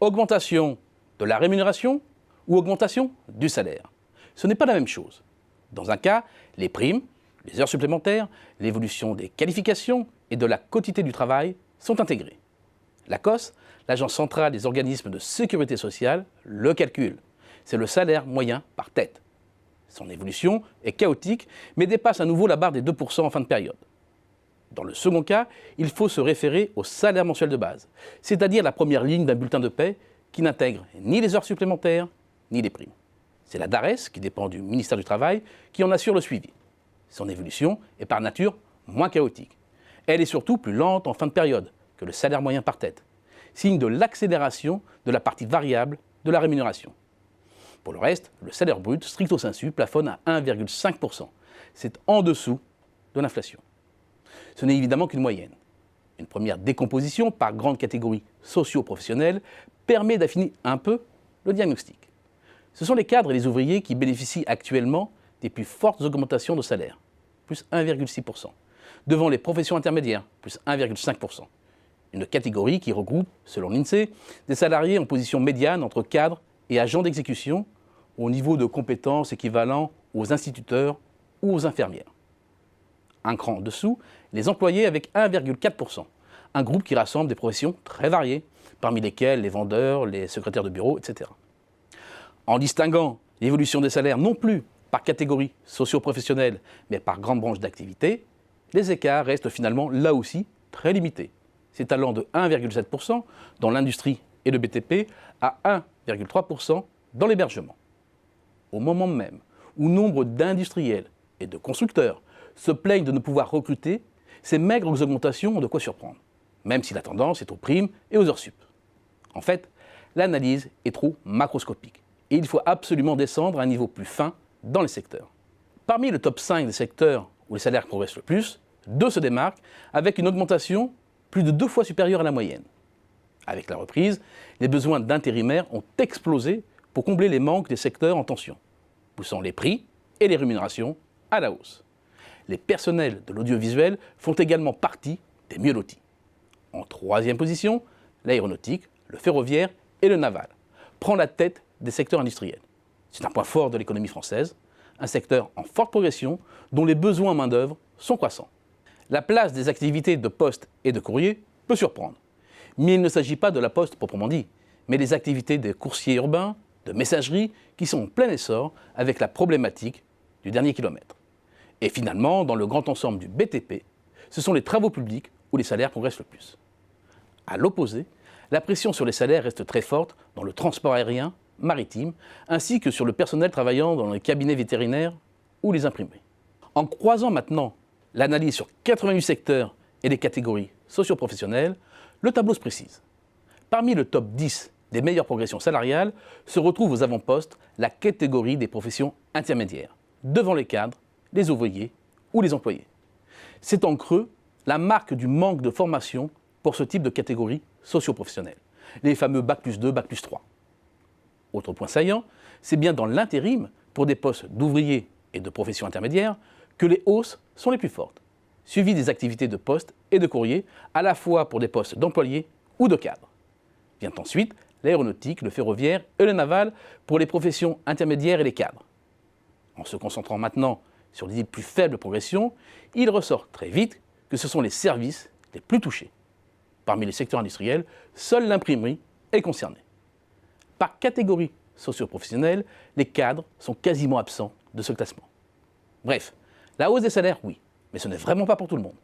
Augmentation de la rémunération ou augmentation du salaire? Ce n'est pas la même chose. Dans un cas, les primes, les heures supplémentaires, l'évolution des qualifications et de la quotité du travail sont intégrées. L'ACOSS, l'Agence centrale des organismes de sécurité sociale, le calcule. C'est le salaire moyen par tête. Son évolution est chaotique, mais dépasse à nouveau la barre des 2% en fin de période. Dans le second cas, il faut se référer au salaire mensuel de base, c'est-à-dire la première ligne d'un bulletin de paie qui n'intègre ni les heures supplémentaires, ni les primes. C'est la DARES, qui dépend du ministère du Travail, qui en assure le suivi. Son évolution est par nature moins chaotique. Elle est surtout plus lente en fin de période que le salaire moyen par tête, signe de l'accélération de la partie variable de la rémunération. Pour le reste, le salaire brut, stricto sensu, plafonne à 1,5%. C'est en dessous de l'inflation. Ce n'est évidemment qu'une moyenne. Une première décomposition par grandes catégories socio-professionnelles permet d'affiner un peu le diagnostic. Ce sont les cadres et les ouvriers qui bénéficient actuellement des plus fortes augmentations de salaire, plus 1,6%, devant les professions intermédiaires, plus 1,5%. Une catégorie qui regroupe, selon l'INSEE, des salariés en position médiane entre cadres et agents d'exécution au niveau de compétences équivalent aux instituteurs ou aux infirmières. Un cran en dessous, les employés avec 1,4%, un groupe qui rassemble des professions très variées, parmi lesquelles les vendeurs, les secrétaires de bureau, etc. En distinguant l'évolution des salaires non plus par catégorie socio-professionnelle, mais par grande branche d'activité, les écarts restent finalement là aussi très limités, s'étalant de 1,7% dans l'industrie et le BTP à 1,3% dans l'hébergement. Au moment même où nombre d'industriels et de constructeurs se plaignent de ne pouvoir recruter, ces maigres augmentations ont de quoi surprendre, même si la tendance est aux primes et aux heures sup. En fait, l'analyse est trop macroscopique et il faut absolument descendre à un niveau plus fin dans les secteurs. Parmi le top 5 des secteurs où les salaires progressent le plus, 2 se démarquent avec une augmentation plus de 2 fois supérieure à la moyenne. Avec la reprise, les besoins d'intérimaires ont explosé pour combler les manques des secteurs en tension, poussant les prix et les rémunérations à la hausse. Les personnels de l'audiovisuel font également partie des mieux lotis. En troisième position, l'aéronautique, le ferroviaire et le naval prend la tête des secteurs industriels. C'est un point fort de l'économie française, un secteur en forte progression dont les besoins en main-d'œuvre sont croissants. La place des activités de poste et de courrier peut surprendre. Mais il ne s'agit pas de la poste proprement dit, mais des activités de coursiers urbains, de messagerie qui sont en plein essor avec la problématique du dernier kilomètre. Et finalement, dans le grand ensemble du BTP, ce sont les travaux publics où les salaires progressent le plus. À l'opposé, la pression sur les salaires reste très forte dans le transport aérien, maritime, ainsi que sur le personnel travaillant dans les cabinets vétérinaires ou les imprimeries. En croisant maintenant l'analyse sur 88 secteurs et les catégories socio-professionnelles, le tableau se précise. Parmi le top 10 des meilleures progressions salariales se retrouve aux avant-postes la catégorie des professions intermédiaires, devant les cadres, les ouvriers ou les employés. C'est en creux la marque du manque de formation pour ce type de catégorie socio-professionnelle, les fameux Bac+2, Bac+3. Autre point saillant, c'est bien dans l'intérim, pour des postes d'ouvriers et de professions intermédiaires, que les hausses sont les plus fortes, suivies des activités de poste et de courrier, à la fois pour des postes d'employés ou de cadres. Vient ensuite l'aéronautique, le ferroviaire et le naval pour les professions intermédiaires et les cadres. En se concentrant maintenant sur les plus faibles progressions, il ressort très vite que ce sont les services les plus touchés. Parmi les secteurs industriels, seule l'imprimerie est concernée. Par catégorie socio-professionnelle, les cadres sont quasiment absents de ce classement. Bref, la hausse des salaires, oui, mais ce n'est vraiment pas pour tout le monde.